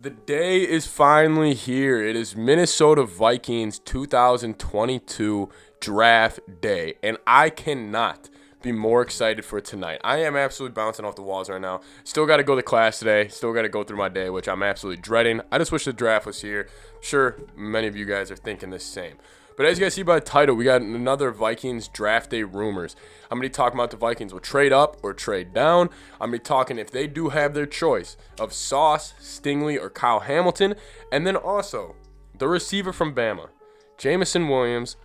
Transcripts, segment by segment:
The day is finally here. It is Minnesota Vikings 2022 draft day, and I cannot be more excited for tonight. I am absolutely bouncing off the walls right now. Still got to go to class today. Still got to go through my day, which I'm absolutely dreading. I just wish the draft was here. Sure, many of you guys are thinking the same. But as you guys see by the title, we got another Vikings Draft Day Rumors. I'm going to be talking about the Vikings will trade up or trade down. I'm going to be talking if they do have their choice of Sauce, Stingley, or Kyle Hamilton. And then also, the receiver from Bama, Jameson Williams.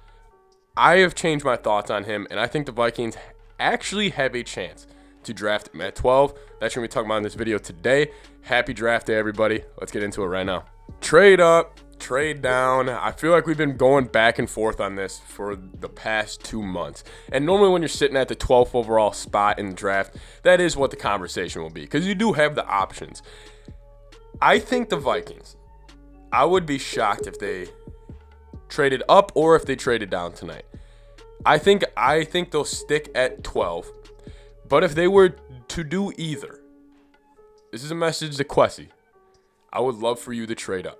I have changed my thoughts on him, and I think the Vikings actually have a chance to draft him at 12. That's what we're going to be talking about in this video today. Happy Draft Day, everybody. Let's get into it right now. Trade up. Trade down. I feel like we've been going back and forth on this for the past 2 months. And normally when you're sitting at the 12th overall spot in the draft, that is what the conversation will be, because you do have the options. I think the Vikings, I would be shocked if they traded up or if they traded down tonight. I think they'll stick at 12. But if they were to do either, this is a message to Quessy. I would love for you to trade up.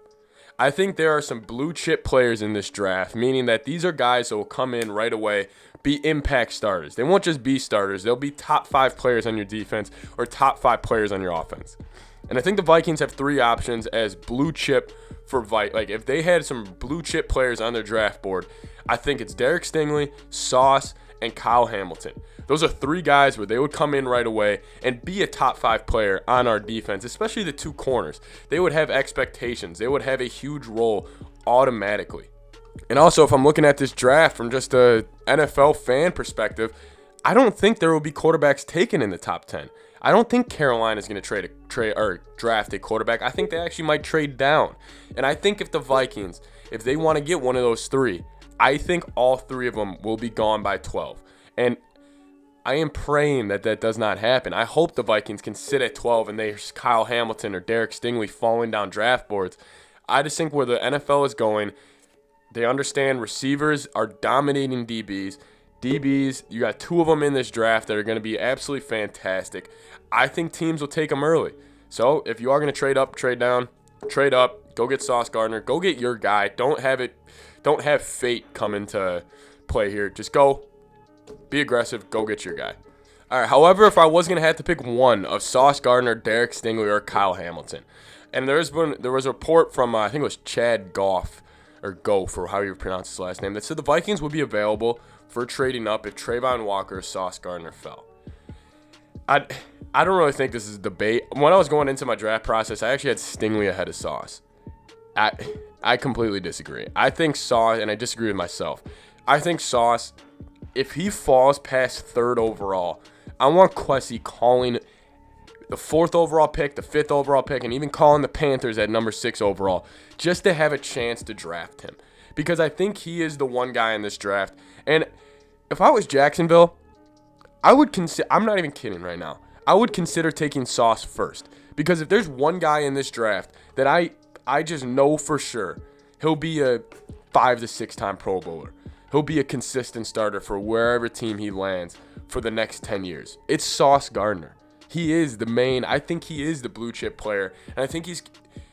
I think there are some blue chip players in this draft, meaning that these are guys that will come in right away, be impact starters. They won't just be starters. They'll be top 5 players on your defense or top 5 players on your offense. And I think the Vikings have 3 options as blue chip for like if they had some blue chip players on their draft board, I think it's Derek Stingley, Sauce, and Kyle Hamilton. Those are 3 guys where they would come in right away and be a top 5 player on our defense, especially the 2 corners. They would have expectations. They would have a huge role automatically. And also, if I'm looking at this draft from just a NFL fan perspective, I don't think there will be quarterbacks taken in the top 10. I don't think Carolina is going to draft a quarterback. I think they actually might trade down. And I think if the Vikings, if they want to get one of those 3, I think all 3 of them will be gone by 12. And I am praying that that does not happen. I hope the Vikings can sit at 12 and there's Kyle Hamilton or Derek Stingley falling down draft boards. I just think where the NFL is going, they understand receivers are dominating DBs. DBs, you got 2 of them in this draft that are going to be absolutely fantastic. I think teams will take them early. So if you are going to trade up, trade down, trade up, go get Sauce Gardner, go get your guy. Don't have fate come into play here. Just go. Be aggressive. Go get your guy. All right. However, if I was going to have to pick one of Sauce Gardner, Derek Stingley, or Kyle Hamilton, and there was a report from, I think it was Chad Graff, or Goff, or how you pronounce his last name, that said the Vikings would be available for trading up if Trevon Walker or Sauce Gardner fell. I don't really think this is a debate. When I was going into my draft process, I actually had Stingley ahead of Sauce. I completely disagree. I think Sauce, and I disagree with myself, I think Sauce, if he falls past 3rd overall, I want Quessy calling the 4th overall pick, the 5th overall pick, and even calling the Panthers at number 6 overall just to have a chance to draft him. Because I think he is the one guy in this draft. And if I was Jacksonville, I would consider, I'm not even kidding right now, I would consider taking Sauce first. Because if there's one guy in this draft that I just know for sure he'll be a 5 to 6 time Pro Bowler. He'll be a consistent starter for wherever team he lands for the next 10 years. It's Sauce Gardner. He is the main, I think he is the blue chip player. And I think he's,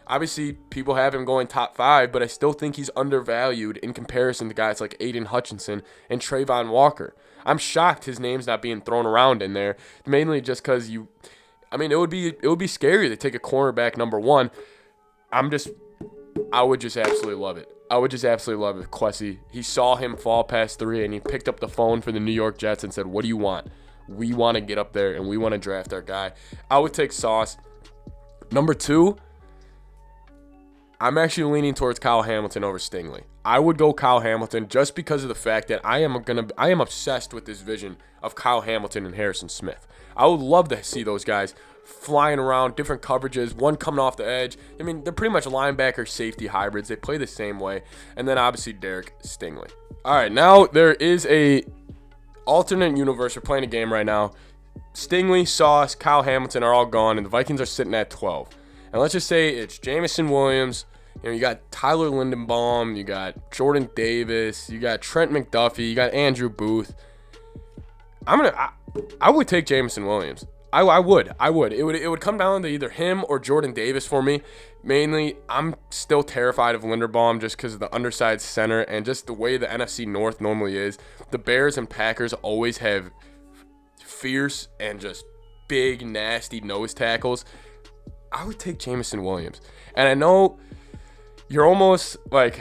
obviously people have him going top 5, but I still think he's undervalued in comparison to guys like Aiden Hutchinson and Trevon Walker. I'm shocked his name's not being thrown around in there, mainly just because it would be scary to take a cornerback number 1. I would just absolutely love it. I would just absolutely love it. Quessy, he saw him fall past 3, and he picked up the phone for the New York Jets and said, "What do you want? We want to get up there, and we want to draft our guy." I would take Sauce. Number 2, I'm actually leaning towards Kyle Hamilton over Stingley. I would go Kyle Hamilton just because of the fact that I am obsessed with this vision of Kyle Hamilton and Harrison Smith. I would love to see those guys flying around, different coverages, one coming off the edge. I mean, they're pretty much linebacker safety hybrids. They play the same way. And then obviously Derek Stingley. All right, now there is a alternate universe. We're playing a game right now. Stingley, Sauce, Kyle Hamilton are all gone, and the Vikings are sitting at 12. And let's just say it's Jameson Williams. You got Tyler Lindenbaum, you got Jordan Davis, you got Trent McDuffie, you got Andrew Booth. I would take Jameson Williams. I would. It would come down to either him or Jordan Davis for me. Mainly, I'm still terrified of Linderbaum just because of the undersized center and just the way the NFC North normally is. The Bears and Packers always have fierce and just big, nasty nose tackles. I would take Jameson Williams. And I know you're almost like,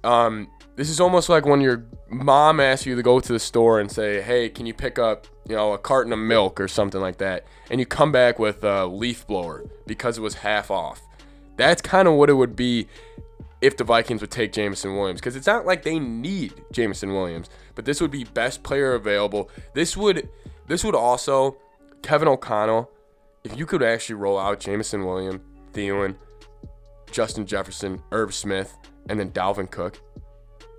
this is almost like when your mom asks you to go to the store and say, hey, can you pick up, a carton of milk or something like that, and you come back with a leaf blower because it was half off. That's kind of what it would be if the Vikings would take Jameson Williams, because it's not like they need Jameson Williams, but this would be best player available. This would also, Kevin O'Connell, if you could actually roll out Jameson Williams, Thielen, Justin Jefferson, Irv Smith, and then Dalvin Cook,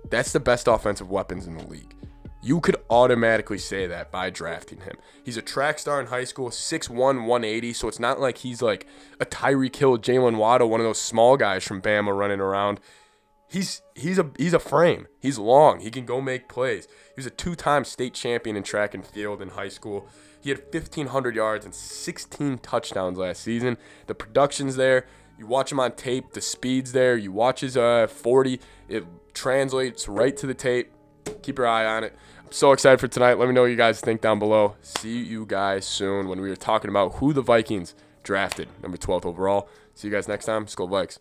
that's the best offensive weapons in the league. You could automatically say that by drafting him. He's a track star in high school, 6'1", 180, so it's not like he's like a Tyreek Hill, Jalen Waddle, one of those small guys from Bama running around. He's a frame. He's long. He can go make plays. He was a 2-time state champion in track and field in high school. He had 1,500 yards and 16 touchdowns last season. The production's there. You watch him on tape. The speed's there. You watch his 40. It translates right to the tape. Keep your eye on it. I'm so excited for tonight. Let me know what you guys think down below. See you guys soon when we are talking about who the Vikings drafted, number 12th overall. See you guys next time. Skol Vikes.